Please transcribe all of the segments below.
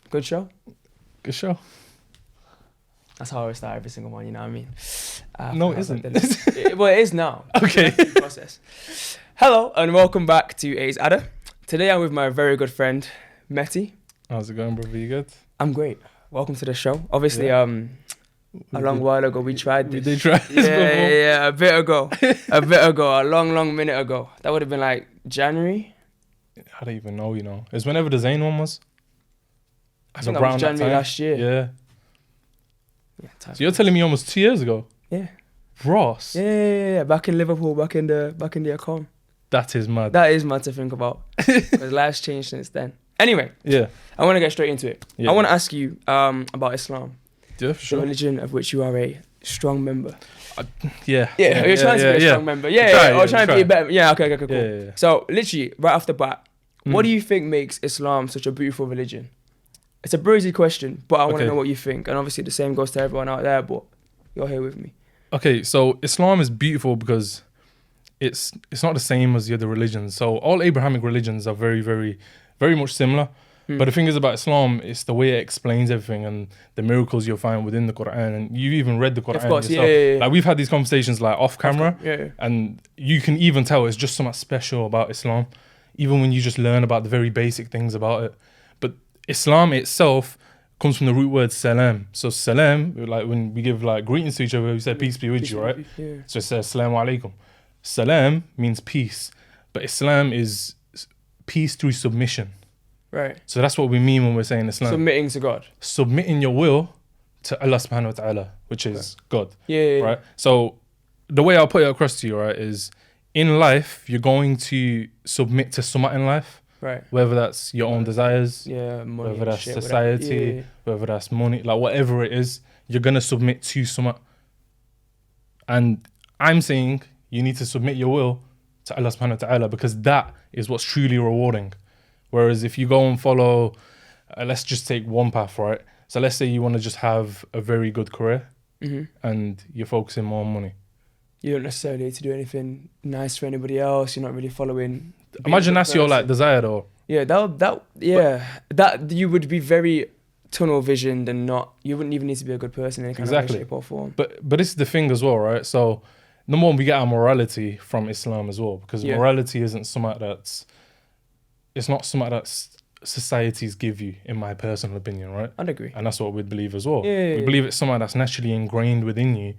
Good show? Good show. That's how I start every single one, you know what I mean? No, it isn't. Well, it is now. Okay. Process. Hello, and welcome back to A's Adder. Today I'm with my very good friend, Metty. How's it going, brother? You good? I'm great. Welcome to the show. Obviously, Yeah. a long while ago we tried this. We did try this before. Yeah, a bit ago. A long minute ago. That would have been like January. I don't even know, It's whenever the Zayn one was. I think that was January last year. Yeah. Yeah, So you're telling me almost 2 years ago? Yeah. Ross. Yeah. Back in Liverpool, back in the account. That is mad. That is mad to think about. Because life's changed since then. Anyway. Yeah. I want to get straight into it. Yeah. I want to ask you about Islam. Yeah, for The sure. religion of which you are a strong member. Yeah. You're trying to be a strong member. Yeah. Trying to be a better. Yeah, okay, cool. Yeah. So, literally, right off the bat, what do you think makes Islam such a beautiful religion? It's a breezy question, but I want to know what you think. And obviously, the same goes to everyone out there, but you're here with me. Okay, so Islam is beautiful because it's not the same as the other religions. So all Abrahamic religions are very, very, very much similar. But the thing is about Islam, it's the way it explains everything and the miracles you'll find within the Quran. And you even read the Quran Of course, yourself. yeah. Like we've had these conversations like off camera, Yeah. and you can even tell it's just something special about Islam, even when you just learn about the very basic things about it. But Islam itself comes from the root word salam. So salam, like when we give like greetings to each other, we say peace be with you, right? Yeah. So it says Assalamu alaikum. Salam means peace, but Islam is peace through submission. Right. So that's what we mean when we're saying Islam. Submitting to God. Submitting your will to Allah subhanahu wa ta'ala, which is God. Yeah. Right? So the way I'll put it across to you, right, is in life, you're going to submit to something in life. Right. Whether that's your own desires, Yeah, money. whether that's shit, society, Yeah. whether that's money, like whatever it is, you're going to submit to something. And I'm saying you need to submit your will to Allah subhanahu wa ta'ala because that is what's truly rewarding. Whereas if you go and follow, let's just take one path, right? So let's say you want to just have a very good career and you're focusing more on money. You don't necessarily need to do anything nice for anybody else. You're not really following. Imagine that's your like desire though. Yeah, that you would be very tunnel visioned and you wouldn't even need to be a good person in any kind of way, shape or form. But this is the thing as well, right? So number one, we get our morality from Islam as well because morality isn't something it's not something that societies give you, in my personal opinion, right? I'd agree. And that's what we believe as well. Yeah. We believe it's something that's naturally ingrained within you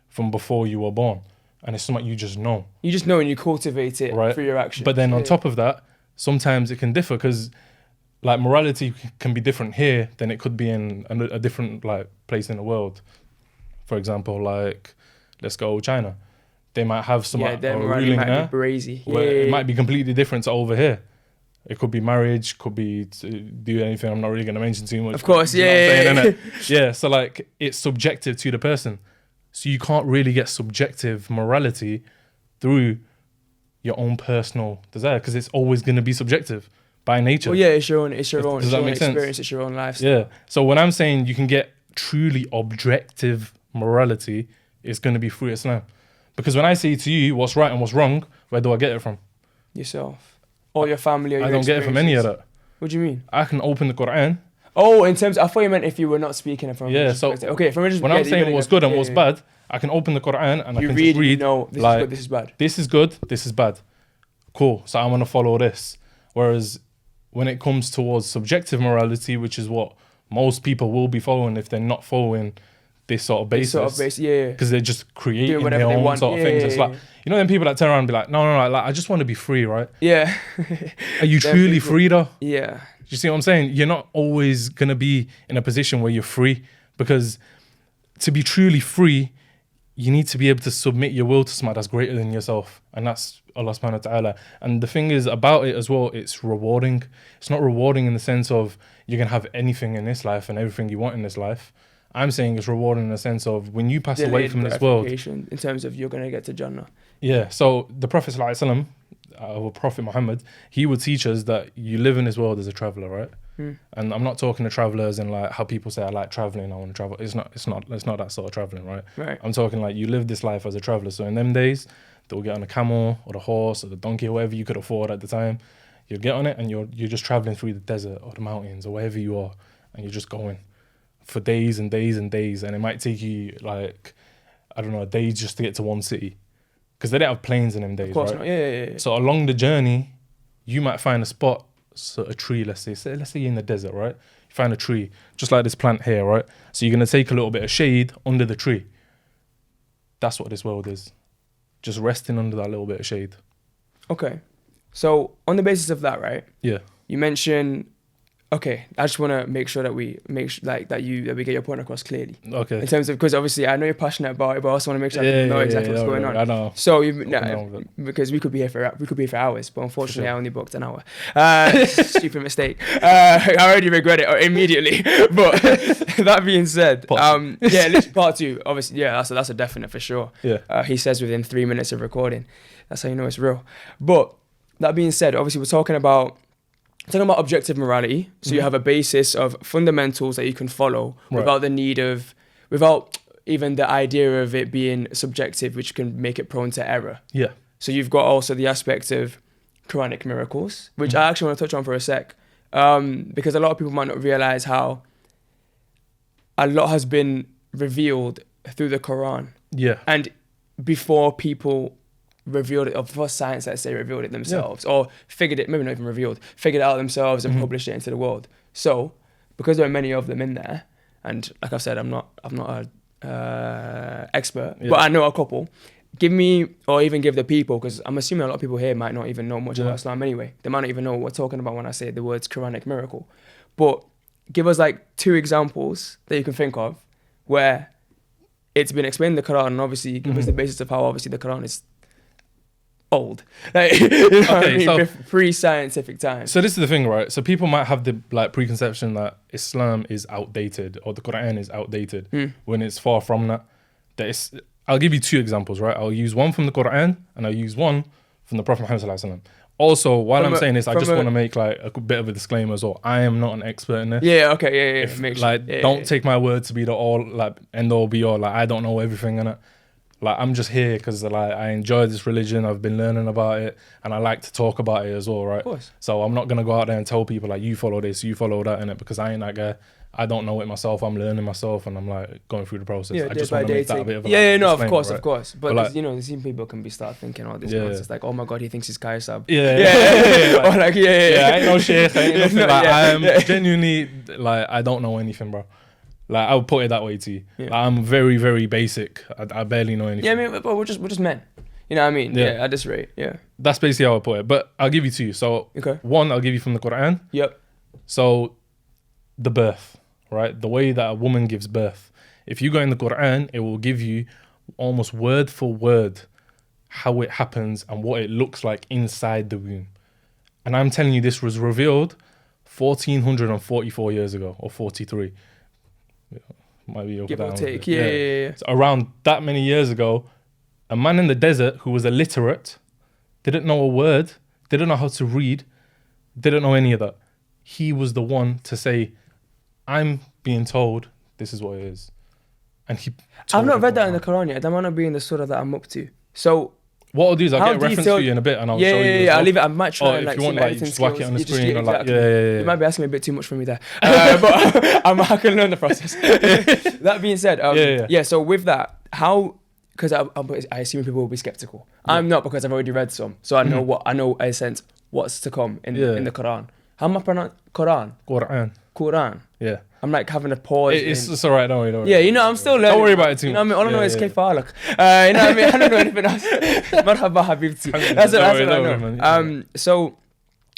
from before you were born. And it's something you just know. You just know and you cultivate it through your actions. But then on top of that, sometimes it can differ because like morality can be different here than it could be in a different like place in the world. For example, like let's go China. They might have some their ruling morality might there be brazy. where it might be completely different to over here. It could be marriage, could be to do anything I'm not really going to mention too much. Of course, Yeah, so like it's subjective to the person. So you can't really get subjective morality through your own personal desire because it's always going to be subjective by nature. Well, yeah, it's your own experience, sense? it's your own lifestyle. Yeah. So when I'm saying you can get truly objective morality, it's going to be through Islam. Because when I say to you what's right and what's wrong, where do I get it from? Yourself. Or your family or your I don't get it from any of that. What do you mean? I can open the Quran. Oh, in terms, I thought you meant if you were not speaking from Yeah, so okay, from when I'm saying what's good and what's bad, I can open the Quran and I can just read. No, this like, is good, this is bad. This is good, this is bad. Cool. So I'm gonna follow this. Whereas when it comes towards subjective morality, which is what most people will be following if they're not following this sort of basis, because they're just creating their own sort of things. It's like, you know, then people that turn around and be like, no, like I just want to be free, right? Yeah. Are you truly free though? Yeah. You see what I'm saying? You're not always going to be in a position where you're free because to be truly free, you need to be able to submit your will to something that's greater than yourself. And that's Allah subhanahu wa ta'ala. And the thing is about it as well, it's rewarding. It's not rewarding in the sense of you can have anything in this life and everything you want in this life. I'm saying it's rewarding in the sense of when you pass away from this world. In terms of you're going to get to Jannah. Yeah. So the Prophet sallallahu alaihi wasallam, Prophet Muhammad, he would teach us that you live in this world as a traveler, right? And I'm not talking to travelers and like how people say I like traveling, I want to travel. It's not that sort of traveling, right? I'm talking like you live this life as a traveler. So in them days, they'll get on a camel or the horse or the donkey or whatever you could afford at the time. You'll get on it and you're just traveling through the desert or the mountains or wherever you are. and you're just going for days and days and days, and it might take you like, I don't know, days just to get to one city, because they don't have planes in them days, Of course right? not. Yeah. So along the journey, you might find a spot, so a tree, let's say you're in the desert, right? You find a tree, just like this plant here, right? So you're gonna take a little bit of shade under the tree. That's what this world is. Just resting under that little bit of shade. Okay. So on the basis of that, right? Yeah. You mentioned. Okay, I just want to make sure that we that we get your point across clearly. Okay. In terms of, because obviously I know you're passionate about it, but I also want to make sure people know exactly what's going on. I know. So Open because we could be here for hours, but unfortunately I only booked an hour. Stupid mistake. I already regret it immediately. But that being said, part 2. Obviously, yeah, that's a definite for sure. Yeah. He says within 3 minutes of recording. That's how you know it's real. But that being said, obviously we're talking about objective morality. So you have a basis of fundamentals that you can follow without even the idea of it being subjective, which can make it prone to error. Yeah. So you've got also the aspect of Quranic miracles, which I actually want to touch on for a sec, because a lot of people might not realize how a lot has been revealed through the Quran. Yeah. And before people revealed it, or before science, let's say, revealed it themselves, or figured it, maybe not even revealed, figured it out themselves and published it into the world. So, because there are many of them in there, and like I've said, I'm not a expert, but I know a couple. Give me, or even give the people, because I'm assuming a lot of people here might not even know much about Islam anyway. They might not even know what we're talking about when I say the words Quranic miracle. But give us like 2 examples that you can think of where it's been explained in the Quran, and obviously give us the basis of how obviously the Quran is old, like, so pre-scientific times. So this is the thing, right? So people might have the like preconception that Islam is outdated or the Quran is outdated when it's far from that. I'll give you 2 examples, right? I'll use one from the Quran and I'll use one from the Prophet Muhammad sallallahu alaihi wasallam. Also, while I'm saying this, I just want to make like a bit of a disclaimer as well. I am not an expert in this. Yeah, okay, yeah. Don't take my word to be the all like end all be all. Like I don't know everything in it. Like I'm just here because like I enjoy this religion. I've been learning about it, and I like to talk about it as well, right? Of course. So I'm not gonna go out there and tell people like you follow this, you follow that in it, because I ain't that guy. I don't know it myself. I'm learning myself, and I'm like going through the process. Yeah, I just want to make that a bit of a of course. But like, you know, the same people can be start thinking all this nonsense, like, oh my god, he thinks he's Kai Sab. Yeah. Or like, I ain't no sheikh. I ain't nothing. Like, I am genuinely like I don't know anything, bro. Like I would put it that way to you. Yeah. Like, I'm very, very basic. I barely know anything. Yeah, I mean, but we're just men. You know what I mean? Yeah, at this rate. Yeah. That's basically how I put it. But I'll give you 2. So one, I'll give you from the Quran. Yep. So the birth, right? The way that a woman gives birth. If you go in the Quran, it will give you almost word for word how it happens and what it looks like inside the womb. And I'm telling you, this was revealed 1444 years ago, or 43. Might be give or take. Yeah. So around that many years ago, a man in the desert who was illiterate, didn't know a word, didn't know how to read, didn't know any of that. He was the one to say, I'm being told this is what it is. And I've not read that in the Quran yet. That might not be in the surah that I'm up to. So what I'll do is I'll get a reference for you in a bit, and I'll show you. Yeah, I'll leave it. I might try and if you want, like, just whack it on the screen. Or like, You might be asking me a bit too much from me there, but I can learn the process. That being said, So with that, how? Because I assume people will be skeptical. I'm not, because I've already read some, so I know I know in a sense what's to come in the Quran. How am I pronounce Quran? Quran. Yeah. I'm like having a pause. It's alright, don't worry. Yeah, you know, I'm still learning. Don't worry about it too much. You know what I mean? All I know is Kefalak. You know what I mean? I don't know anything else. Marhaba Habibti. That's what I know. So,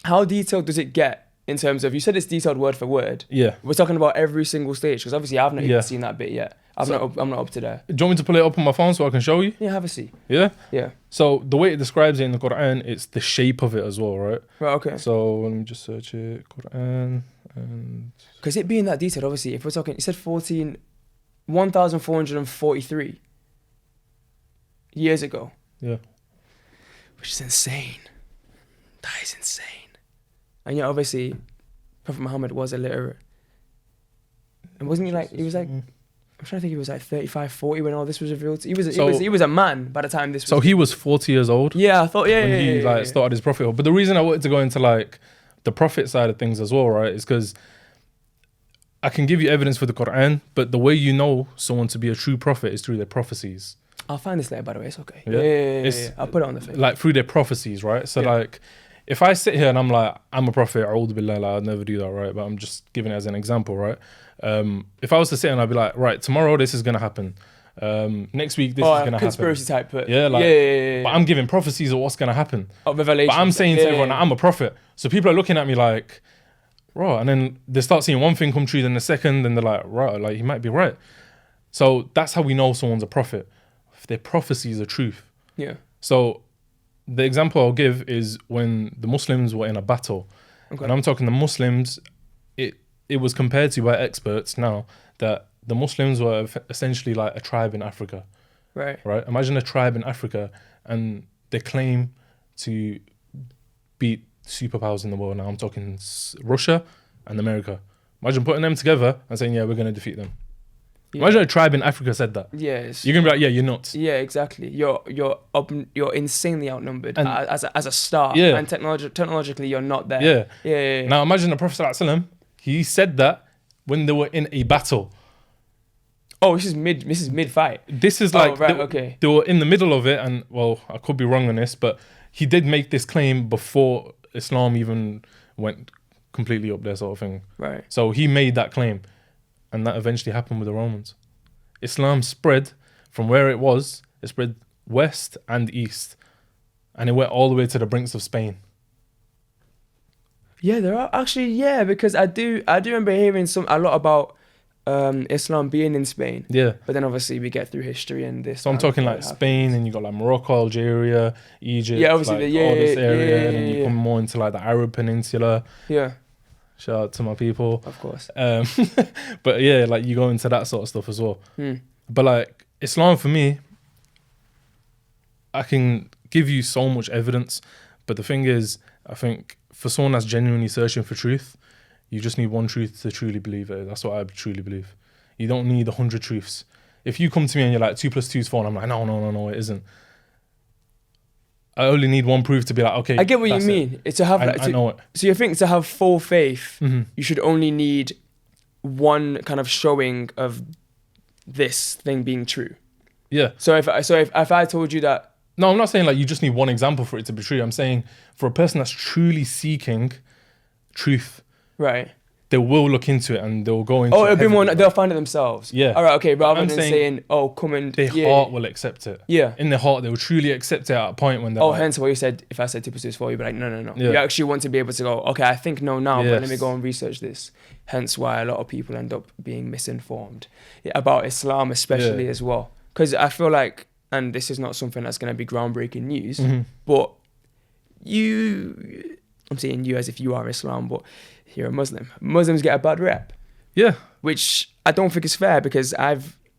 how detailed does it get in terms of, you said it's detailed word for word. Yeah. We're talking about every single stage, because obviously I've not even seen that bit yet. I'm not up to there. Do you want me to pull it up on my phone so I can show you? Yeah, have a see. Yeah? Yeah. So the way it describes it in the Quran, it's the shape of it as well, right? Right, okay. So let me just search it, Quran, and... Because it being that detailed, obviously, if we're talking, you said 1,443 years ago. Yeah. Which is insane. That is insane. And yeah, obviously, Prophet Muhammad was illiterate. And wasn't he like, he was like... I'm trying to think, he was like 35, 40 when all this was revealed. He was a man by the time this was... So he was 40 years old? Yeah, I thought, when he started his prophethood. But the reason I wanted to go into like the prophet side of things as well, right, is because I can give you evidence for the Quran, but the way you know someone to be a true prophet is through their prophecies. I'll find this later, by the way. It's okay. Yeah. Yeah. I'll put it on the thing. Like through their prophecies, right? So like, if I sit here and I'm like, I'm a prophet, a'udhu billah, like, I'd never do that, right? But I'm just giving it as an example, right? If I was to sit and I'd be like, right, tomorrow this is gonna happen. Next week this is gonna happen. Conspiracy type put. Yeah, like, yeah. But I'm giving prophecies of what's gonna happen. Oh, revelation. But I'm saying to everyone, I'm a prophet. So people are looking at me like, right, and then they start seeing one thing come true, then the second, and they're like, right, like he might be right. So that's how we know someone's a prophet. If their prophecies are truth. Yeah. So the example I'll give is when the Muslims were in a battle. Okay. And I'm talking the Muslims, it was compared to by experts now that the Muslims were essentially like a tribe in Africa. Right. Right? Imagine a tribe in Africa and they claim to beat superpowers in the world. Now I'm talking Russia and America. Imagine putting them together and saying, yeah, we're going to defeat them. Yeah. Imagine a tribe in Africa said that. Yes. You're going to be like, yeah, you're nuts. Yeah, exactly. You're insanely outnumbered as a start. Yeah. And technologically, you're not there. Yeah. Now imagine the Prophet ﷺ, he said that when they were in a battle. Oh, this is mid fight. This is like, okay. They were in the middle of it, and well, I could be wrong on this, but he did make this claim before Islam even went completely up there, sort of thing. Right. So he made that claim, and that eventually happened with the Romans. Islam spread from where it was. It spread west and east, and it went all the way to the brinks of Spain. Yeah, there are actually because I do remember hearing a lot about Islam being in Spain. Yeah. But then obviously we get through history and this. So I'm talking like Spain, and you got like Morocco, Algeria, Egypt. Yeah, obviously like all this area, and then you come more into like the Arab Peninsula. Yeah. Shout out to my people. Of course. But yeah, like you go into that sort of stuff as well. But like Islam for me, I can give you so much evidence, but the thing is, I think for someone that's genuinely searching for truth, you just need one truth to truly believe it. That's what I truly believe. You don't need 100 truths. If you come to me and you're like 2 + 2 is 4, and I'm like, no, it isn't. I only need one proof to be like, okay. I get what you mean. It's to have. I know it. So you think to have full faith, you should only need one kind of showing of this thing being true. Yeah. So if I told you that. No, I'm not saying like you just need one example for it to be true. I'm saying for a person that's truly seeking truth, right, they will look into it and they'll go into. Oh, it'll be more. They'll find it themselves. Yeah. All right. Okay. Rather than saying, "Oh, come and." Their heart will accept it. Yeah. In their heart, they will truly accept it at a point when they're. Oh, like, hence what you said. If I said 2 + 2 is 4, you'd be like, no. Yeah. You actually want to be able to go, okay, I think no now, but let me go and research this. Hence why a lot of people end up being misinformed about Islam, especially as well. Because I feel like, and this is not something that's going to be groundbreaking news, but I'm saying you as if you are Islam, but you're a Muslim. Muslims get a bad rep. Yeah. Which I don't think is fair, because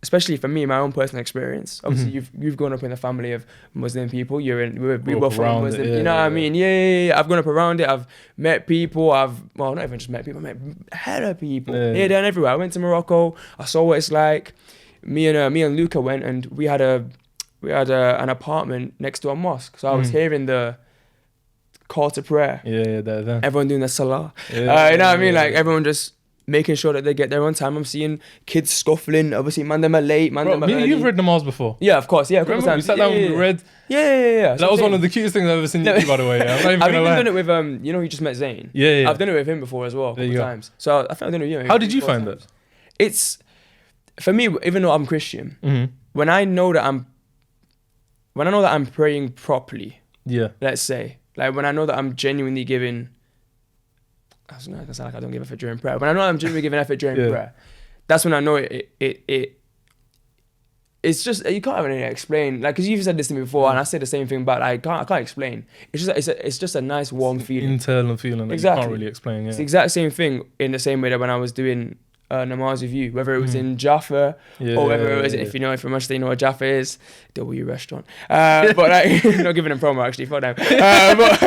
especially for me, my own personal experience, obviously you've grown up in a family of Muslim people. We were from Muslim, you know what I mean? Yeah. I've grown up around it. I've met people. Not even just met people, I met hella people. Here, there and everywhere. I went to Morocco. I saw what it's like. Me and Luca went, and we had an apartment next to a mosque. So I was hearing the call to prayer. Yeah. Everyone doing the salah. You know what I mean? Like everyone just making sure that they get there on time. I'm seeing kids scuffling. Obviously, man, them are late. Man, them are early. You've read namaz before. Yeah, of course. Yeah, a couple times. We sat down and read. Yeah. That was one of the cutest things I've ever seen you do, by the way. I'm not even I've even done it with you just met Zayn. Yeah. I've done it with him before as well, a couple times. So I think I've done it with you. How did you find that? It's for me, even though I'm Christian, when I know that I'm praying properly. Yeah. Let's say, like when I know that I'm genuinely giving. I was not gonna sound like I don't give effort during prayer. When I know I'm genuinely giving effort during prayer, that's when I know it's just, you can't really explain. Like, because you've said this to me before, and I say the same thing back. I can't explain. It's just a nice warm feeling. Internal feeling that you can't really explain. Yeah. It's the exact same thing in the same way that when I was doing namaz with you, whether it was in Jaffa or whether it was, if you're Manchester, you know what Jaffa is, W restaurant. But like, not giving them promo actually, for them. But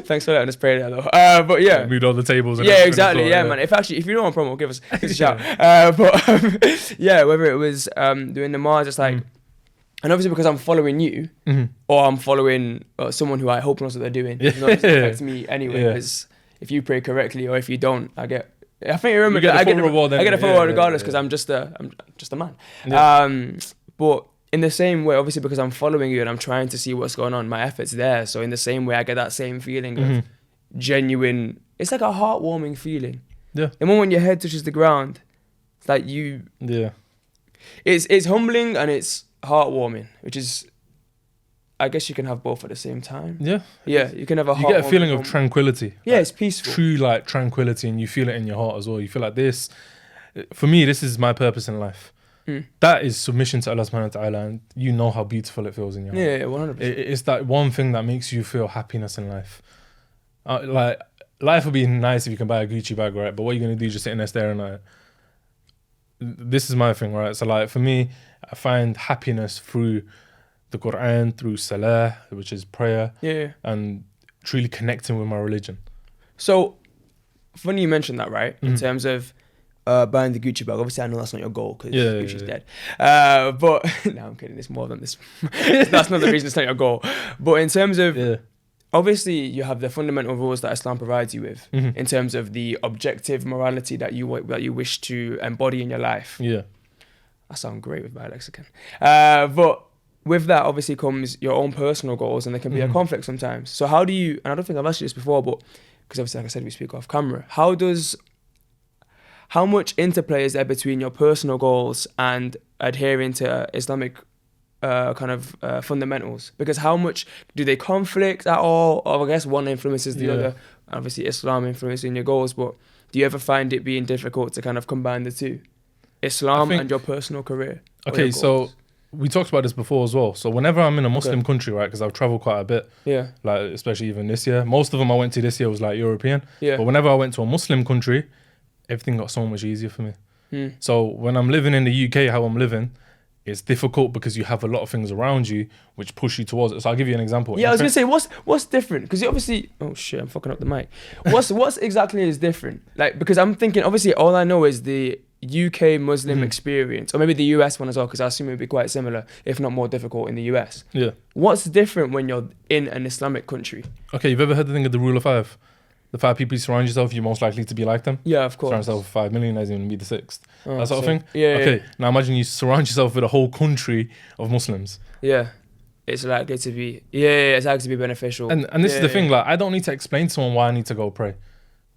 thanks for letting us pray there though. But yeah, moved all the tables. And exactly. Yeah, man. If you don't want promo, give us a shout. But yeah, whether it was doing namaz, it's like. And obviously because I'm following you, or I'm following someone who I hope knows what they're doing, it affects me anyway. Because if you pray correctly, or if you don't, I think you remember. You get the I get full reward. I get a full Yeah, reward regardless yeah. because I'm just a man. Yeah. But in the same way, obviously, because I'm following you and I'm trying to see what's going on, my effort's there. So in the same way, I get that same feeling of genuine. It's like a heartwarming feeling. Yeah. The moment your head touches the ground, it's like you. Yeah. It's humbling and it's heartwarming, which is. I guess you can have both at the same time. Yeah. Yeah, you can have a. You get a feeling of moment. tranquility. Yeah, Like, it's peaceful. true like tranquility, and you feel it in your heart as well. You feel like this. For me, this is my purpose in life. That is submission to Allah subhanahu wa ta'ala, and you know how beautiful it feels in your heart. Yeah, 100%. It's that one thing that makes you feel happiness in life. Like, life would be nice if you can buy a Gucci bag, right? But what are you going to do, just sitting there staring at it? This is my thing, right? So like, for me, I find happiness through the Quran, through salah, which is prayer, and truly connecting with my religion. So, funny you mentioned that, right? In terms of buying the Gucci bag. Obviously, I know that's not your goal because Gucci's dead. But no, I'm kidding. It's more than this. That's not the reason it's not your goal. But in terms of, obviously, you have the fundamental rules that Islam provides you with in terms of the objective morality that you wish to embody in your life. Yeah. I sound great with my lexicon. But with that, obviously, comes your own personal goals, and there can be a conflict sometimes. So how do you, and I don't think I've asked you this before, but because obviously, like I said, we speak off camera. How much interplay is there between your personal goals and adhering to Islamic fundamentals? Because how much do they conflict at all? Or I guess one influences the other. Obviously, Islam influencing your goals, but do you ever find it being difficult to kind of combine the two? Islam and your personal career? Okay, so we talked about this before as well. So whenever I'm in a Muslim country, right, because I've traveled quite a bit, like especially even this year, most of them I went to this year was like European. But whenever I went to a Muslim country, everything got so much easier for me. So when I'm living in the UK, how I'm living, it's difficult because you have a lot of things around you which push you towards it. So I'll give you an example. Yeah, I was gonna say, what's different? Because you obviously, oh shit, I'm fucking up the mic. What's exactly is different? Like, because I'm thinking, obviously, all I know is the UK Muslim experience, or maybe the US one as well, because I assume it would be quite similar, if not more difficult in the US. Yeah. What's different when you're in an Islamic country? Okay, you've ever heard the thing of the rule of five? The 5 people you surround yourself, you're most likely to be like them. Yeah, of course. Surround yourself with 5 million, as in be the 6th. That sort of thing. Yeah. Okay, now imagine you surround yourself with a whole country of Muslims. Yeah. It's likely to be, it's likely to be beneficial. And this is the thing, like, I don't need to explain to someone why I need to go pray.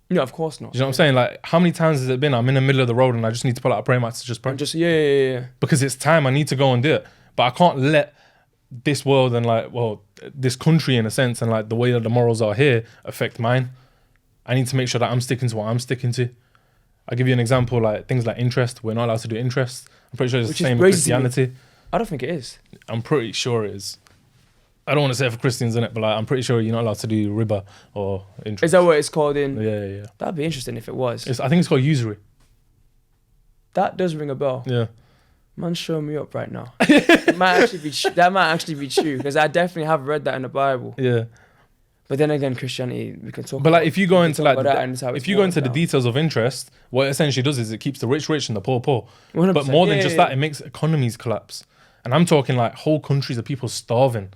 No, of course not. You know what I'm saying? Like, how many times has it been I'm in the middle of the road and I just need to pull out a prayer mat to just pray? Because it's time, I need to go and do it. But I can't let this world and like, well, this country in a sense and like the way that the morals are here affect mine. I need to make sure that I'm sticking to what I'm sticking to. I'll give you an example, like things like interest. We're not allowed to do interest. I'm pretty sure it's the same with Christianity. I don't think it is. I'm pretty sure it is. I don't want to say it for Christians in it, but like I'm pretty sure you're not allowed to do riba or interest. Is that what it's called in? Yeah. That'd be interesting if it was. I think it's called usury. That does ring a bell. Yeah. Man, show me up right now. That might actually be true because I definitely have read that in the Bible. Yeah. But then again, Christianity, we can talk. But like, if you go into like, if you go into the details of interest, what it essentially does is it keeps the rich rich and the poor poor. 100%. But more than just that, it makes economies collapse. And I'm talking like whole countries of people starving.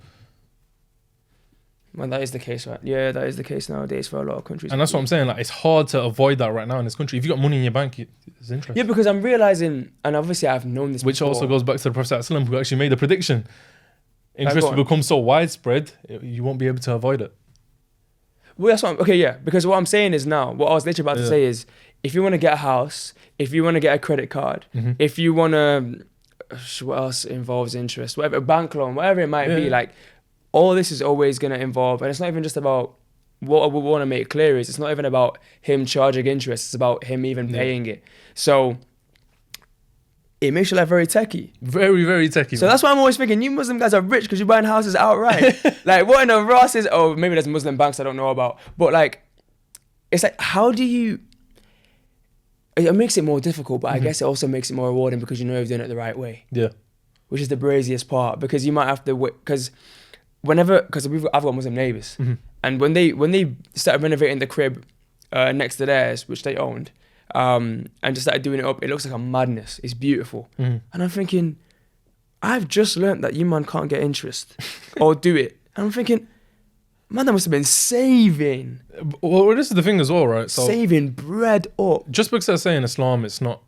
Well, that is the case, right? Yeah, that is the case nowadays for a lot of countries. And that's what I'm saying. Like, it's hard to avoid that right now in this country. If you got money in your bank, it's interest. Yeah, because I'm realizing, and obviously I've known this. Which before. also goes back to the Prophet ﷺ, who actually made a prediction. Interest will become so widespread, you won't be able to avoid it. Well, that's what because what I'm saying is now, what I was literally about to say is, if you want to get a house, if you want to get a credit card, if you want to, what else involves interest, whatever, a bank loan, whatever it might be, like, all this is always going to involve, and it's not even just about, what I would want to make clear is, it's not even about him charging interest, it's about him even paying it. So, it makes your life very techie. Very, very techie. So that's why I'm always thinking, you Muslim guys are rich because you're buying houses outright. Like, what in the Ross is, oh, maybe there's Muslim banks I don't know about. But like, it's like, how do you, it makes it more difficult, but I guess it also makes it more rewarding because you know you're doing it the right way. Yeah. Which is the braziest part, because you might have to, because I've got Muslim neighbours. And when they started renovating the crib next to theirs, which they owned, and just started doing it up, it looks like a madness. It's beautiful. And I'm thinking, I've just learnt that you man can't get interest or do it. And I'm thinking, Man, that must have been saving Well, this is the thing as well, right? So bread up. just because they're saying Islam, it's not,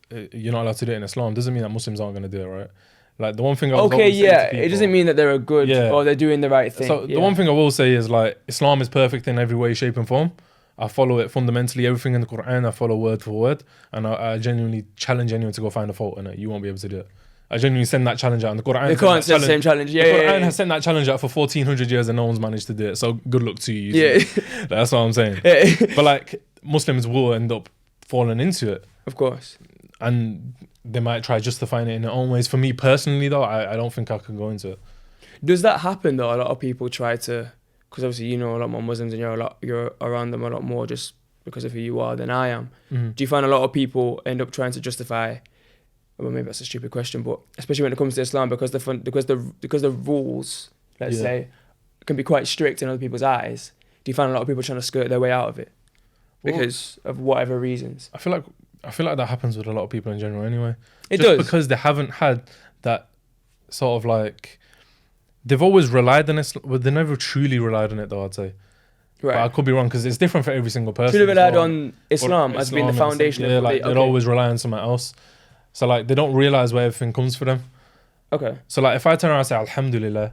you're not allowed to do it in Islam, doesn't mean that Muslims aren't going to do it, right? Like the one thing I was Okay, always saying to it people- doesn't mean that they're a good or they're doing the right thing. So the one thing I will say is like Islam is perfect in every way, shape, and form. I follow it fundamentally, everything in the Quran. I follow word for word, and I genuinely challenge anyone to go find a fault in it. You won't be able to do it. I genuinely send that challenge out, and the Quran. They can't send the same challenge. The Quran has sent that challenge out for 1400 years, and no one's managed to do it. So good luck to you. Yeah, That's what I'm saying. But like Muslims will end up falling into it, of course, and they might try justifying it in their own ways. For me personally, though, I don't think I can go into it. Does that happen though? A lot of people try to, because obviously you know a lot more Muslims and you're around them a lot more just because of who you are than I am. Mm-hmm. Do you find a lot of people end up trying to justify? Well, maybe that's a stupid question, but especially when it comes to Islam, because the rules, let's say, can be quite strict in other people's eyes. Do you find a lot of people trying to skirt their way out of it because of whatever reasons? I feel like that happens with a lot of people in general anyway. It just does, because they haven't had that sort of like, they've always relied on it, but they never truly relied on it though, I'd say. Right. But I could be wrong because it's different for every single person. Truly relied on Islam as being the foundation of like they'd always rely on something else. So like they don't realize where everything comes for them. Okay. So like if I turn around and say Alhamdulillah,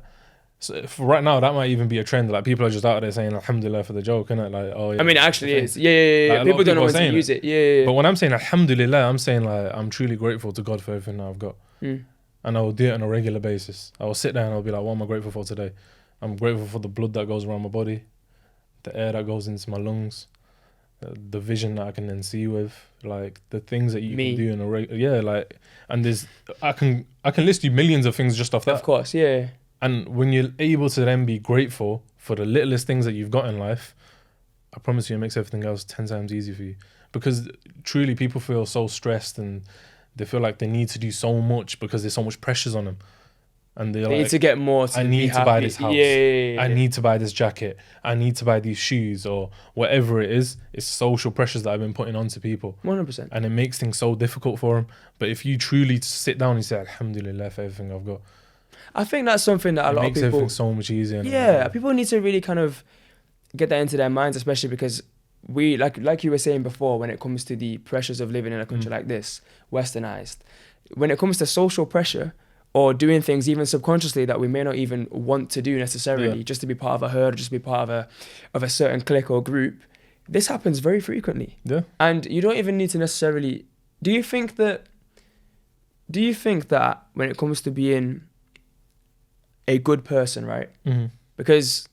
so for right now that might even be a trend. Like people are just out there saying Alhamdulillah for the joke, innit? Like, oh yeah. I mean, actually it is. Yeah. Like, people don't know when to use it. Yeah. But when I'm saying Alhamdulillah, I'm saying like I'm truly grateful to God for everything that I've got. Mm. And I will do it on a regular basis. I will sit there and I'll be like, what am I grateful for today? I'm grateful for the blood that goes around my body, the air that goes into my lungs, the vision that I can then see with, like the things that you can do in a like, and there's I can list you millions of things just off that. Of course, yeah. And when you're able to then be grateful for the littlest things that you've got in life, I promise you it makes everything else 10 times easier for you. Because truly people feel so stressed and they feel like they need to do so much because there's so much pressures on them. And they need to get more to I need to buy this house. Yeah. I need to buy this jacket. I need to buy these shoes or whatever it is. It's social pressures that I've been putting onto people. 100%. And it makes things so difficult for them. But if you truly sit down and say, Alhamdulillah for everything I've got. I think that's something that a lot of people... It makes everything so much easier. Yeah, people need to really kind of get that into their minds, especially because we, like you were saying before, when it comes to the pressures of living in a country like this, westernized, when it comes to social pressure or doing things even subconsciously that we may not even want to do necessarily, just to be part of a herd, just to be part of a certain clique or group, this happens very frequently. Yeah. And you don't even need to necessarily... Do you think that when it comes to being a good person, right? Mm-hmm. Because,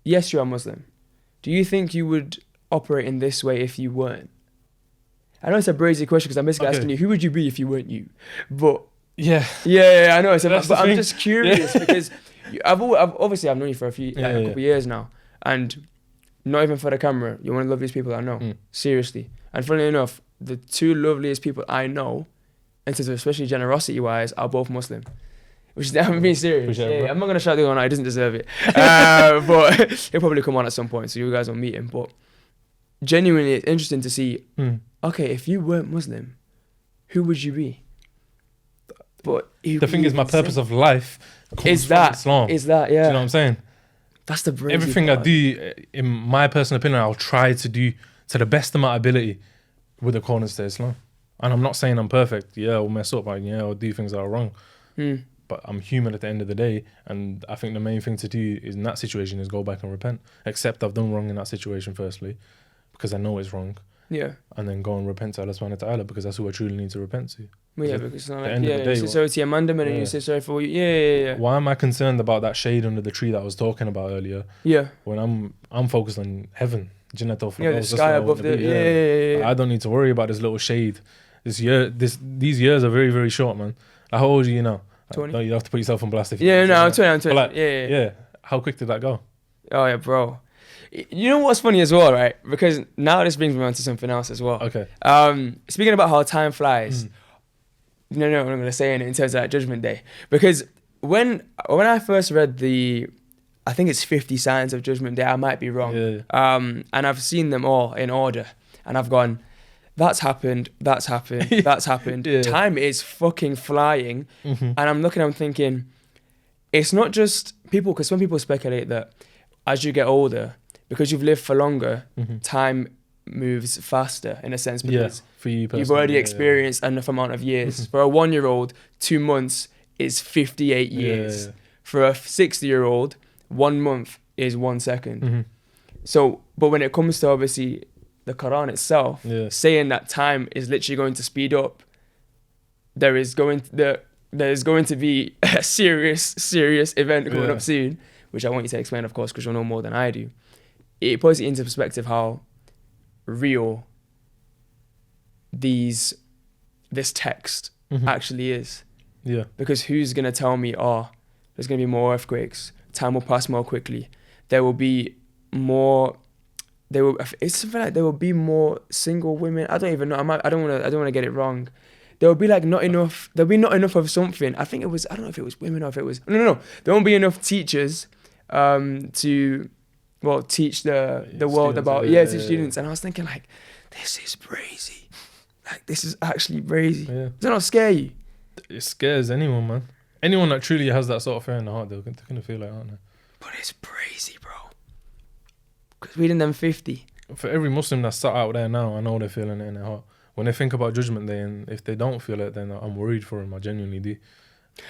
yes, you are Muslim. Do you think you would operate in this way if you weren't? I know it's a brazy question because I'm basically asking you, who would you be if you weren't you? But yeah, I know. But I'm just curious because I've known you for a couple of years now, and not even for the camera, you're one of the loveliest people I know. Seriously. And funnily enough, the two loveliest people I know, in terms of especially generosity-wise, are both Muslim. Which I'm being serious. Yeah, I'm not gonna shout the other one out. He doesn't deserve it. But he'll probably come on at some point, so you guys will meet him. But genuinely, it's interesting to see. Okay, if you weren't Muslim, who would you be? But the thing is, my purpose of life comes from Islam. Is that? Yeah. Do you know what I'm saying? That's the brazy everything part. I do, in my personal opinion, I'll try to do to the best of my ability with the corners to Islam. And I'm not saying I'm perfect. Yeah, I'll mess up. I'll do things that are wrong. But I'm human at the end of the day, and I think the main thing to do in that situation is go back and repent. Accept I've done wrong in that situation firstly, because I know it's wrong. Yeah. And then go and repent to Allah subhanahu wa ta'ala, because that's who I truly need to repent to. Well, yeah, because it's not like, you say sorry to your mandament and you say sorry for what you... Yeah. Why am I concerned about that shade under the tree that I was talking about earlier? Yeah. When I'm focused on heaven, Jannat al-Firdaus. Yeah, the sky above the... Yeah. I don't need to worry about this little shade. These years are very, very short, man. Like, how old are you now? 20. No, you have to put yourself on blast if I'm 20. I'm 20. Like, yeah. How quick did that go? Oh, yeah, bro. You know what's funny as well, right? Because now this brings me on to something else as well. Okay. Speaking about how time flies, no, I'm not going to say it in terms of that Judgment Day. Because when I first read I think it's 50 Signs of Judgment Day, I might be wrong. Yeah. And I've seen them all in order. And I've gone, that's happened. Yeah. Time is fucking flying. And I'm thinking, it's not just people, because when people speculate that as you get older, because you've lived for longer, Mm-hmm. time moves faster in a sense Yeah, because for you personally. you've already yeah, experienced enough amount of years. Mhm. For a 1-year-old, 2 months is 58 Yeah, years. yeah, For a 60-year-old, 1 month is 1 second. yeah. Mhm. So, but when it comes to obviously the Quran itself, Yeah. saying that time is literally going to speed up, there's going to be a serious event coming Yeah. up soon, which I want you to explain, of course, because you'll know more than I do. It puts it into perspective how real this text Mhm. actually is. Yeah. Because who's gonna tell me, oh, there's gonna be more earthquakes, time will pass more quickly, there will be more, it's something like there will be more single women. I don't even know. I don't wanna get it wrong. There will be like not enough. There'll be not enough of something. I think it was. I don't know if it was women or if it was. No. There won't be enough teachers, to, well, teach the world Students, about yeah, teach yeah, students. And I was thinking like, this is crazy. Like this is actually crazy. Yeah. Does that not scare you? It scares anyone, man. Anyone that truly has that sort of fear in the heart, they're gonna feel like, aren't they? But it's crazy, bro. Because reading them 50. For every Muslim that's sat out there now, I know they're feeling it in their heart. When they think about Judgment Day, and if they don't feel it, then I'm worried for them. I genuinely do.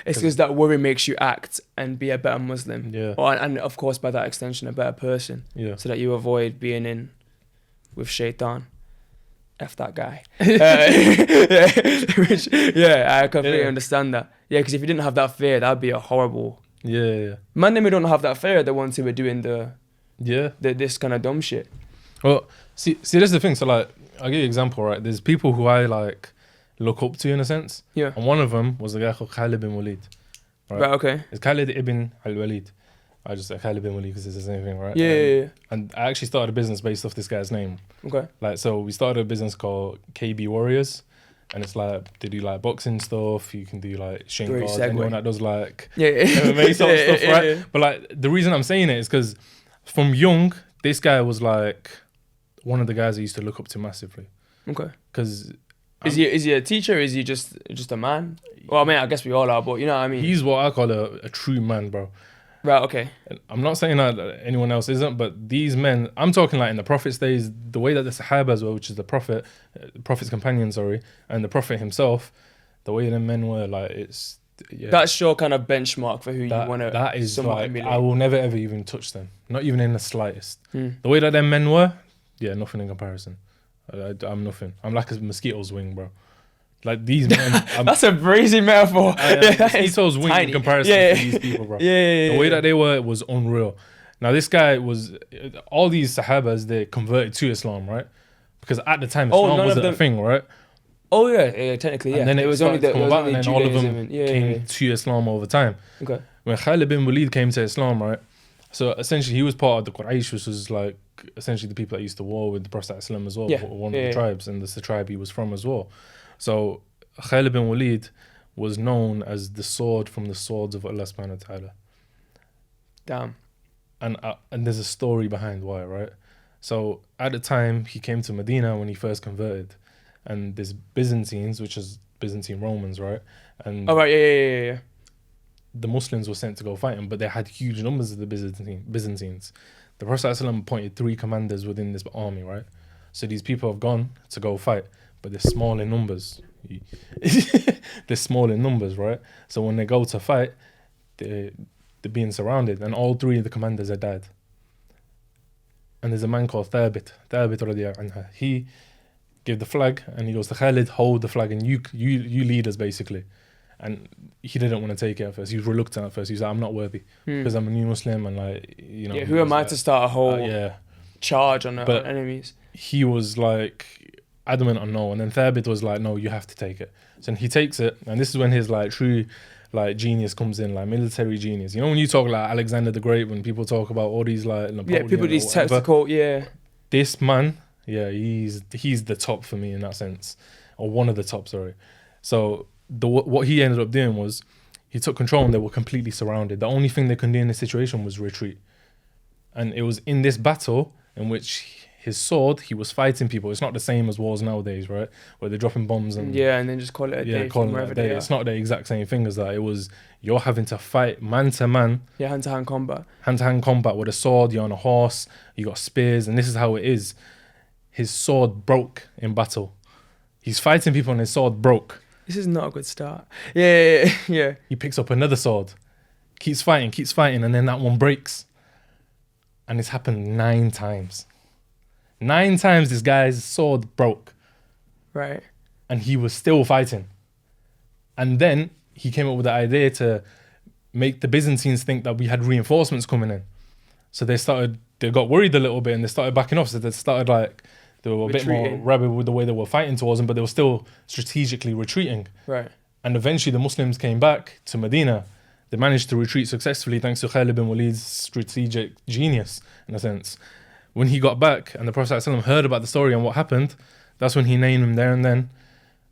It's because that worry makes you act and be a better Muslim. Yeah. And of course, by that extension, a better person. Yeah. So that you avoid being in with Shaitan. F that guy. I completely understand that. Yeah, because if you didn't have that fear, that'd be a horrible. Yeah. Man, them who don't have that fear are the ones who are doing Yeah. this kind of dumb shit. Well, see, that's the thing. So, like, I'll give you an example, right? There's people who I, like, look up to in a sense. Yeah. And one of them was a guy called Khalid bin Walid. Right, okay. It's Khalid ibn al-Walid. I just say Khalid bin Walid because it's the same thing, right? Yeah. And I actually started a business based off this guy's name. Okay. Like, so we started a business called KBWarriors. And it's like, they do like boxing stuff. You can do like shin Great guards. segue. Anyone that does like Yeah. MMA sort of stuff, right? Yeah. But like, the reason I'm saying it is because from young, this guy was like one of the guys I used to look up to massively. Okay. Because Is he a teacher or is he just a man? Well, I mean, I guess we all are, but you know what I mean? he's what I call a true man, bro. Right, okay. And I'm not saying that anyone else isn't, but these men, I'm talking like in the Prophet's days, the way that the Sahabas were, which is the Prophet's companion, and the Prophet himself, the way the men were, like, it's, yeah. That's your kind of benchmark for who you want to. That is somewhat like, emulate. I will never ever even touch them, not even in the slightest. Hmm. The way that them men were, yeah, nothing in comparison. I'm nothing. I'm like a mosquito's wing, bro. Like these men, That's a crazy metaphor. mosquito's wing in comparison to these people, bro. Yeah. The way that they were was unreal. Now this guy was, all these Sahabas, they converted to Islam, right? Because at the time Islam wasn't a thing, right? Oh yeah, technically, yeah. And then it was only and then all of Judaism them and- came to Islam over time. Okay. When Khalid bin Walid came to Islam, right? So essentially he was part of the Quraysh, which was like essentially the people that used to war with the Prophet ﷺ as well, Yeah. one of the tribes, and that's the tribe he was from as well. So Khalid bin Walid was known as the sword from the swords of Allah subhanahu wa ta'ala. Damn. And there's a story behind why, right? So at the time he came to Medina when he first converted, and there's Byzantines, which is Byzantine Romans, right? And Oh right, yeah. the Muslims were sent to go fight him, but they had huge numbers of the Byzantines. The Prophet ﷺ appointed 3 commanders within this army, right? So these people have gone to go fight, but they're small in numbers. They're small in numbers, right? So when they go to fight, they're being surrounded, and all 3 of the commanders are dead. And there's a man called Thabit radiyallahu anhu. He gave the flag, and he goes to Khalid, hold the flag, and you lead us, basically. And he didn't want to take it at first. He was reluctant at first. He was like, I'm not worthy because I'm a new Muslim, and like, you know. Yeah, who am I to start a whole charge on enemies? He was like adamant on no, and then Thabit was like, no, you have to take it. So he takes it, and this is when his like true like genius comes in, like military genius. You know, when you talk like Alexander the Great, when people talk about all these like Napoleon, people these tactical, This man, he's the top for me in that sense, or one of the top. Sorry. So what he ended up doing was he took control, and they were completely surrounded. The only thing they could do in this situation was retreat, and it was in this battle in which his sword, he was fighting people. It's not the same as wars nowadays, right? Where they're dropping bombs and and then just call it a day from wherever they are. It's not the exact same thing as that. It was, you're having to fight man to man. Yeah, hand-to-hand combat. Hand-to-hand combat with a sword. You're on a horse. You got spears, and this is how it is. His sword broke in battle. He's fighting people, and his sword broke. This is not a good start. Yeah. He picks up another sword, keeps fighting, and then that one breaks. And it's happened 9 times. 9 times this guy's sword broke. Right. And he was still fighting. And then he came up with the idea to make the Byzantines think that we had reinforcements coming in. So they got worried a little bit, and they started backing off. So they started they were a bit more rabid with the way they were fighting towards them, but they were still strategically retreating. Right. And eventually the Muslims came back to Medina. They managed to retreat successfully thanks to Khalid bin Walid's strategic genius, in a sense. When he got back and the Prophet ﷺ heard about the story and what happened, that's when he named him there and then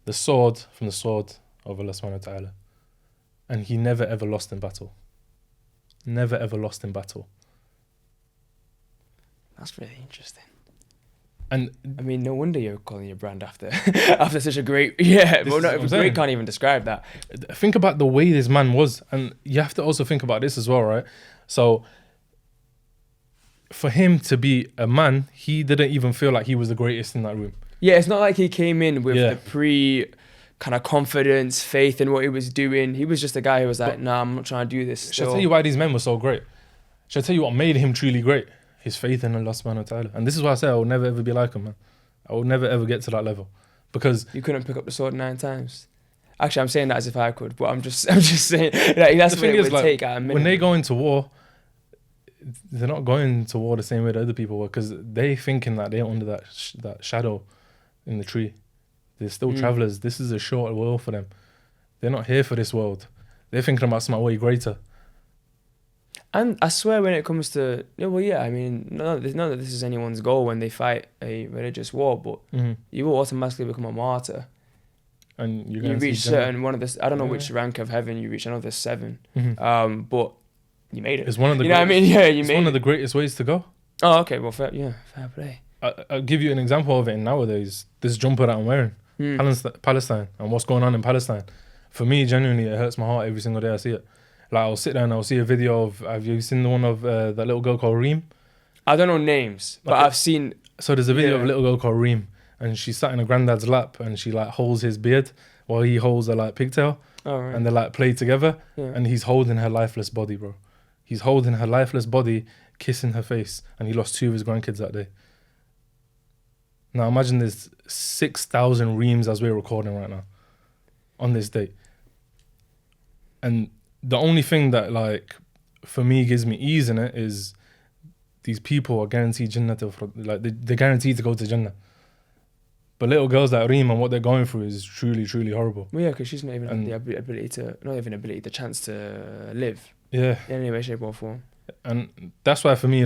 the sword from the sword of Allah subhanahu wa ta'ala. And he never ever lost in battle. Never ever lost in battle. That's really interesting. And I mean, no wonder you're calling your brand after after such a great great can't even describe that. Think about the way this man was, and you have to also think about this as well, right? So for him to be a man, he didn't even feel like he was the greatest in that room. Yeah, it's not like he came in with the kind of confidence, faith in what he was doing. He was just a guy who was like, nah, I'm not trying to do this. Should I tell you why these men were so great? Should I tell you what made him truly great? His faith in Allah subhanahu wa ta'ala. And this is why I say I will never ever be like him, man. I will never ever get to that level. Because you couldn't pick up the sword 9 times. Actually, I'm saying that as if I could, but I'm just saying that's what it would take at a minute. When they go into war, they're not going to war the same way that other people were, because they thinking that they're under that shadow in the tree. They're still travelers. This is a short world for them. They're not here for this world. They're thinking about something way greater. And I swear, when it comes to I mean, none of this is anyone's goal when they fight a religious war, but you will automatically become a martyr. And you reach certain one of the, I don't know which rank of heaven you reach. I know there's 7, but you made it. It's one of the you know what I mean? Yeah, you made it. It's one of the greatest ways to go. Oh, okay. Well, fair play. I'll give you an example of it nowadays. This jumper that I'm wearing, Palestine, and what's going on in Palestine. For me, genuinely, it hurts my heart every single day I see it. Like, I'll sit there and I'll see a video of, have you seen the one of that little girl called Reem? I don't know names, but I've seen. So there's a video of a little girl called Reem, and she's sat in her granddad's lap, and she holds his beard while he holds her pigtail. Oh, right. And they play together, and he's holding her lifeless body, bro. He's holding her lifeless body, kissing her face, and he lost 2 of his grandkids that day. Now imagine there's 6,000 Reems as we're recording right now, on this date. And the only thing that for me gives me ease in it is these people are guaranteed Jannah they're guaranteed to go to Jannah. But little girls like Reem and what they're going through is truly, truly horrible. Well, yeah, because she's not even had the chance to live. Yeah. In any way, shape or form. And that's why for me,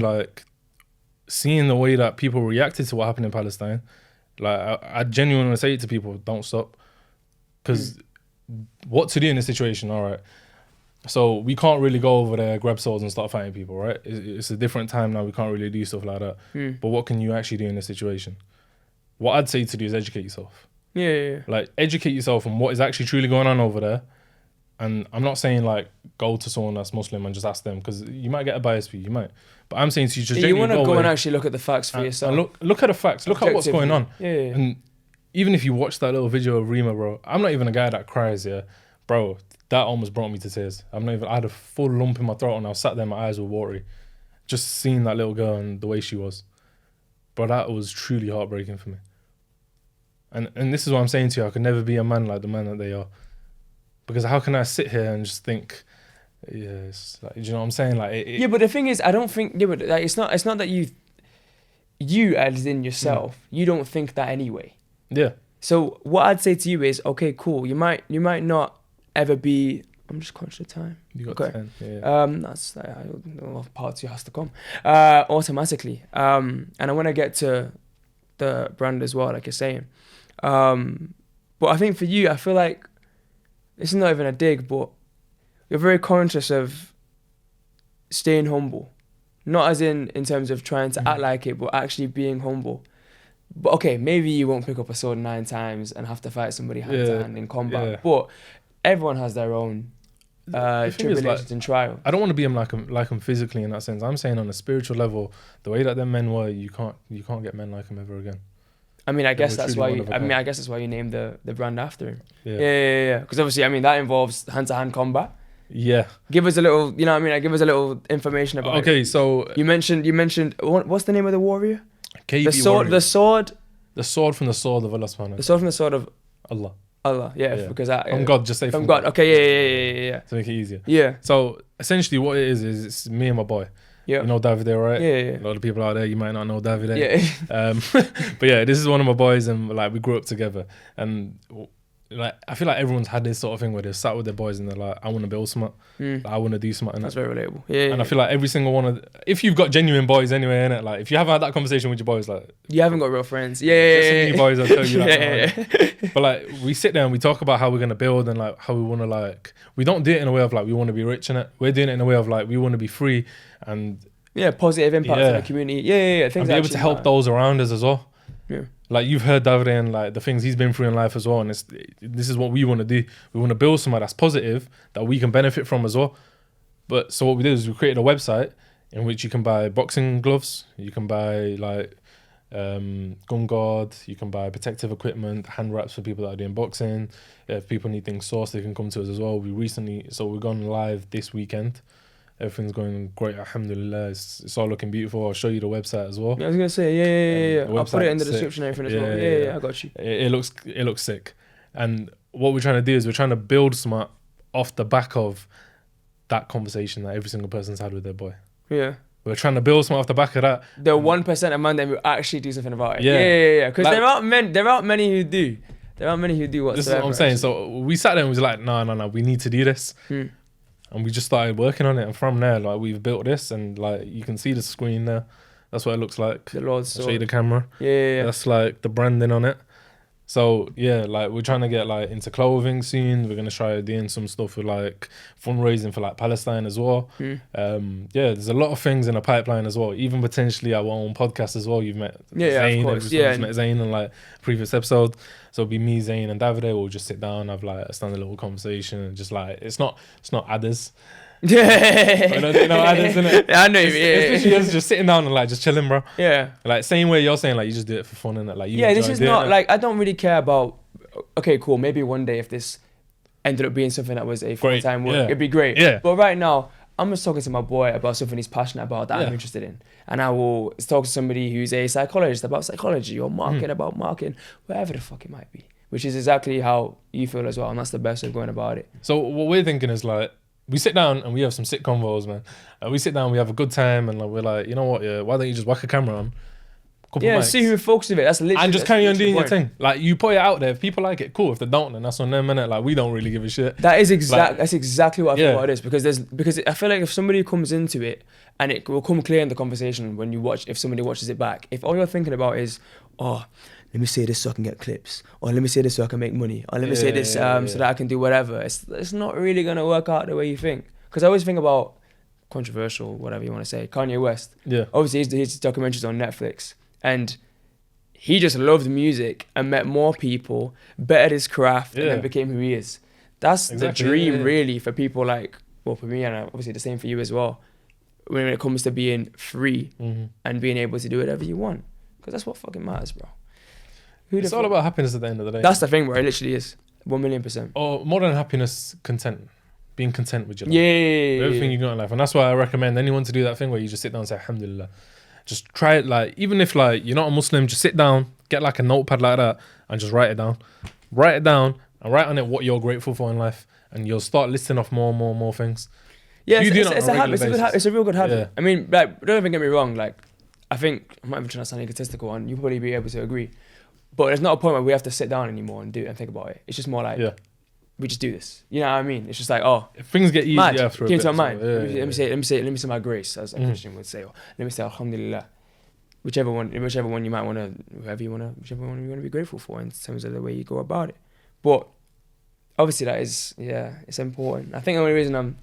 seeing the way that people reacted to what happened in Palestine, I genuinely say it to people, don't stop. Because what to do in this situation, all right. So we can't really go over there, grab swords and start fighting people, right? It's a different time now. We can't really do stuff like that. But what can you actually do in this situation? What I'd say to do is educate yourself. Yeah. Educate yourself on what is actually truly going on over there. And I'm not saying go to someone that's Muslim and just ask them, because you might get a bias view, you might. But I'm saying to you, just you want to go and actually look at the facts for yourself. And look at the facts. Look at what's going on. Yeah. And even if you watch that little video of Rima, bro, I'm not even a guy that cries, yeah. Bro, that almost brought me to tears. I had a full lump in my throat and I was sat there, my eyes were watery. Just seeing that little girl and the way she was. Bro, that was truly heartbreaking for me. And this is what I'm saying to you, I could never be a man like the man that they are. Because how can I sit here and just think, it's do you know what I'm saying? Yeah, but the thing is, I don't think, but it's not that you as in yourself, you don't think that anyway. Yeah. So what I'd say to you is, okay, cool. You might not ever be. I'm just conscious of time. You got 10. Yeah. That's part 2 has to come automatically. And I want to get to the brand as well, like you're saying. But I think for you, I feel like this is not even a dig, but you're very conscious of staying humble. Not as in terms of trying to act like it, but actually being humble. But okay, maybe you won't pick up a sword 9 times and have to fight somebody hand to hand in combat. Yeah. But everyone has their own The thing is, tribulations and trials. I don't want to be like him physically in that sense. I'm saying on a spiritual level, the way that them men were, you can't get men like him ever again. I mean, I guess were that's truly why. one of a kind. I guess that's why you named the brand after him. Yeah. Yeah. Because obviously, I mean, that involves hand-to-hand combat. Yeah. Give us a little, you know what I mean? Like, give us a little information about it. Okay, so You mentioned what's the name of the warrior? KBWarriors. The sword The sword from the sword of Allah subhanahu. The sword from the sword of Allah. Allah. Yeah, Yeah. because From God, just say from God. Okay, yeah. to make it easier. Yeah. So essentially what it is it's me and my boy. Yeah. You know Davide, right? Yeah. A lot of people out there, you might not know Davide. Yeah. But yeah, this is one of my boys, and like we grew up together. And like I feel like everyone's had this sort of thing where they're sat with their boys and they're like, I want to build something. Like, I want to do something. That's very relatable. Yeah. And I feel like every single one of if you've got genuine boys anyway, innit? Like if you haven't had that conversation with your boys, like you haven't got real friends. get some new boys, I'll tell you that. Yeah. But like we sit there and we talk about how we're gonna build and like how we wanna like we don't do it in a way of like we wanna be rich in it. We're doing it in a way of like we wanna be free and positive impact on the community. Yeah. And be able to help those around us as well. Yeah. Like you've heard Davide and like the things he's been through in life as well, and this is what we want to do. We want to build something that's positive that we can benefit from as well. But so what we did is we created a website in which you can buy boxing gloves, you can buy like gun guard, you can buy protective equipment, hand wraps for people that are doing boxing. If people need things sourced, they can come to us as well. We've gone live this weekend. Everything's going great, alhamdulillah. It's all looking beautiful. I'll show you the website as well. Yeah, I was gonna say, yeah. I'll put it in the sick. description and everything as well. Yeah, I got you. It looks sick. And what we're trying to do is we're trying to build something off the back of that conversation that every single person's had with their boy. Yeah. We're trying to build something off the back of that. The 1% of man that will actually do something about it. Yeah. Yeah. Because like, there aren't many who do. There aren't many who do whatsoever. This is what I'm saying. So we sat there and we was like, no, we need to do this. And we just started working on it, and from there, like we've built this, and like you can see the screen there. That's what it looks like. The Lord's I'll show you the camera. Yeah. That's like the branding on it. So yeah, like we're trying to get like into clothing soon. We're gonna try doing some stuff with like fundraising for like Palestine as well. There's a lot of things in the pipeline as well. Even potentially our own podcast as well. You've met Zayn, of course. met Zayn in like previous episode. So it'll be me, Zayn, and Davide. We'll just sit down, have like a standard little conversation, and just like it's not adders. Yeah. You know adders, innit? I know. It's literally us just sitting down and like just chilling, bro. Yeah. Like same way you're saying, like you just do it for fun, innit? Like this is not like I don't really care about. Okay, cool. Maybe one day if this ended up being something that was a full-time work, it'd be great. Yeah. But right now, I'm just talking to my boy about something he's passionate about that I'm interested in, and I will talk to somebody who's a psychologist about psychology or marketing about marketing, wherever the fuck it might be. Which is exactly how you feel as well, and that's the best way of going about it. So what we're thinking is like we sit down and we have some sick convos, man. We sit down, we have a good time, and like, we're like, you know what? Yeah, why don't you just whack a camera on? See who folks with it. That's literally and just carry on doing your thing. Like you put it out there. If people like it, cool. If they don't, then that's on them, innit? Like we don't really give a shit. That's exactly what I feel about it is because I feel like if somebody comes into it and it will come clear in the conversation when you watch, if somebody watches it back, if all you're thinking about is, oh, let me say this so I can get clips, or let me say this so I can make money, or let me say this so that I can do whatever. It's not really gonna work out the way you think. Because I always think about controversial, whatever you want to say, Kanye West. Yeah. Obviously, his documentaries on Netflix, and he just loved music and met more people, bettered his craft, and then became who he is. That's the dream, really, for people like, well, for me, and obviously the same for you as well, when it comes to being free and being able to do whatever you want. Because that's what fucking matters, bro. It's all about happiness at the end of the day. That's the thing, bro. It literally is. 1,000,000%. Or more than happiness, content. Being content with your life. Yeah. Everything you got in life. And that's why I recommend anyone to do that thing where you just sit down and say, alhamdulillah. Just try it, like, even if like you're not a Muslim, just sit down, get like a notepad like that and just write it down. Write it down and write on it what you're grateful for in life. And you'll start listing off more things. Yeah, it's a habit. It's a real good habit. Yeah. I mean, like, don't even get me wrong. Like, I think, I'm not even trying to sound egotistical, and you'll probably be able to agree. But there's not a point where we have to sit down anymore and do it and think about it. It's just more like, we just do this. You know what I mean? It's just like, oh, if things get easier after a bit. Came to my mind. Let me say my grace, as a Christian would say. Or let me say alhamdulillah. Whichever one you might want to, whichever one you want to be grateful for in terms of the way you go about it. But obviously that is, it's important. I think the only reason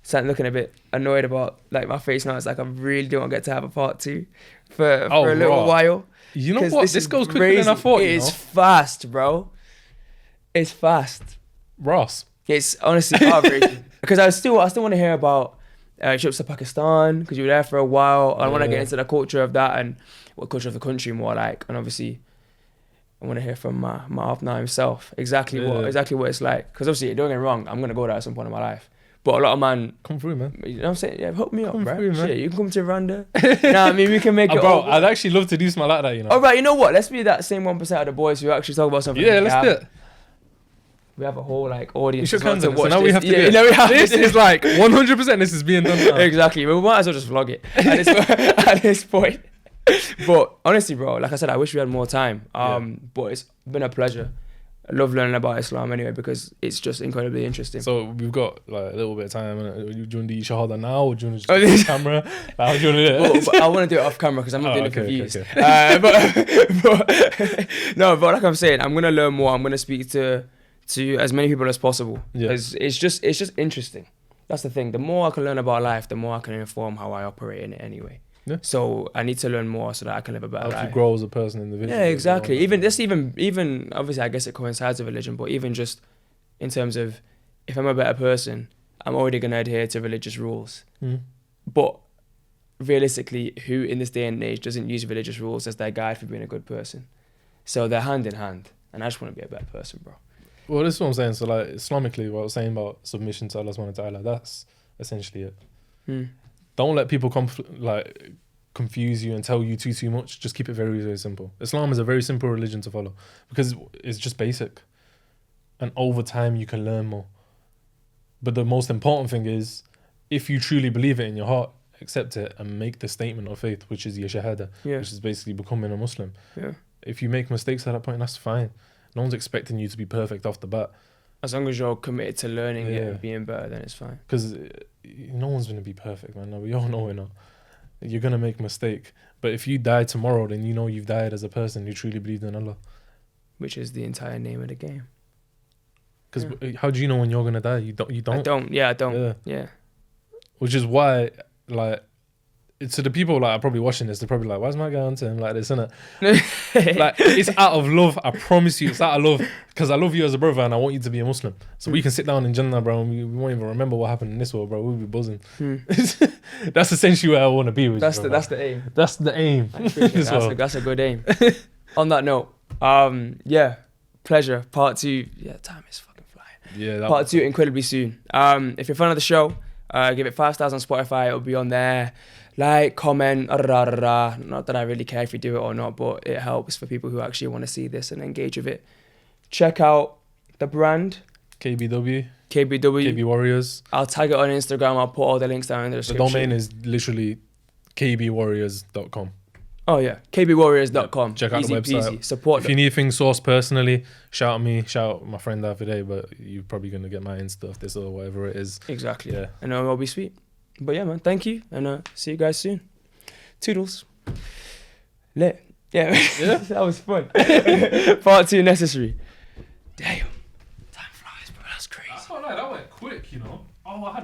started looking a bit annoyed about like my face now. It's like I really don't get to have a part 2 for Oh, a little raw. while. You know 'Cause what? this This is goes quicker crazy. than I thought. You It's know, fast, bro. It's fast. Ross. It's honestly heartbreaking because I still want to hear about trips to Pakistan because you were there for a while. I want to get into the culture of that and what culture of the country more like, and obviously I want to hear from my Afna himself exactly what it's like, because obviously don't get me wrong, I'm gonna go there at some point in my life, but a lot of man Come through, man. you know what I'm saying, yeah, hook me up, Come bro. through, man. Shit, you can come to Rwanda. Nah, I mean we can make it Bro, over. I'd actually love to do something like that, you know. All right, you know what, let's be that same 1% of the boys who actually talk about something. Yeah, let's do it. We have a whole like audience You shook hands on it, so now this. we have to do Yeah, it. now we have This to do is like 100% this is being done now. Exactly, but we might as well just vlog it at this point. But honestly, bro, like I said, I wish we had more time. But it's been a pleasure. I love learning about Islam anyway because it's just incredibly interesting. So we've got like a little bit of time. Do you want to do shahada now, or do you want to just do the camera? Like, how do you want to do it? But I want to do it off camera because I'm not doing it for okay, views. okay. But like I'm saying, I'm gonna learn more. I'm gonna speak to as many people as possible. Yeah. It's just interesting. That's the thing. The more I can learn about life, the more I can inform how I operate in it anyway. Yeah. So I need to learn more so that I can live a better Help life. you grow as a person individually. Yeah, exactly. Even obviously I guess it coincides with religion, but even just in terms of if I'm a better person, I'm already gonna adhere to religious rules. But realistically, who in this day and age doesn't use religious rules as their guide for being a good person? So they're hand in hand, and I just want to be a better person, bro. Well, this is what I'm saying. So, like, Islamically, what I was saying about submission to Allah subhanahu wa ta'ala, that's essentially it. Don't let people confuse you and tell you too much. Just keep it very, very simple. Islam is a very simple religion to follow because it's just basic. And over time, you can learn more. But the most important thing is, if you truly believe it in your heart, accept it and make the statement of faith, which is your shahada, which is basically becoming a Muslim. Yeah. If you make mistakes at that point, that's fine. No one's expecting you to be perfect off the bat. As long as you're committed to learning it and being better, then it's fine. Because no one's going to be perfect, man. No, we all know we're not. You're going to make a mistake. But if you die tomorrow, then you know you've died as a person who truly believed in Allah. Which is the entire name of the game. Because how do you know when you're going to die? You don't. I don't. Yeah, I don't. Yeah. Which is why, like, to the people like are probably watching this, they're probably like, "Why's my guy on to him like this?" Innit? Like, it's out of love. I promise you, it's out of love because I love you as a brother and I want you to be a Muslim. So we can sit down in Jannah, bro, and we won't even remember what happened in this world, bro. We'll be buzzing. That's essentially where I want to be with you. That's the aim. That's the aim. That's a good aim. On that note, pleasure. Part 2. Yeah, time is fucking flying. Yeah. Part 2 incredibly soon. If you're a fan of the show, give it 5 stars on Spotify. It'll be on there. Like, comment, not that I really care if you do it or not, but it helps for people who actually want to see this and engage with it. Check out the brand. KBW. KBWarriors. I'll tag it on Instagram. I'll put all the links down in the description. The domain is literally KBWarriors.com. Oh yeah, KBWarriors.com. Yeah, check out Easy the website. peasy. Support If you need things sourced personally, shout at me, shout at my friend every day, but you're probably going to get my Insta if this or whatever it is. Exactly. Yeah. And it'll be sweet. But yeah, man, thank you. And see you guys soon. Toodles. Lit. Yeah. That was fun. Part 2 necessary. Damn. Time flies, bro. That's crazy. That's not like that went quick, you know. Oh, I had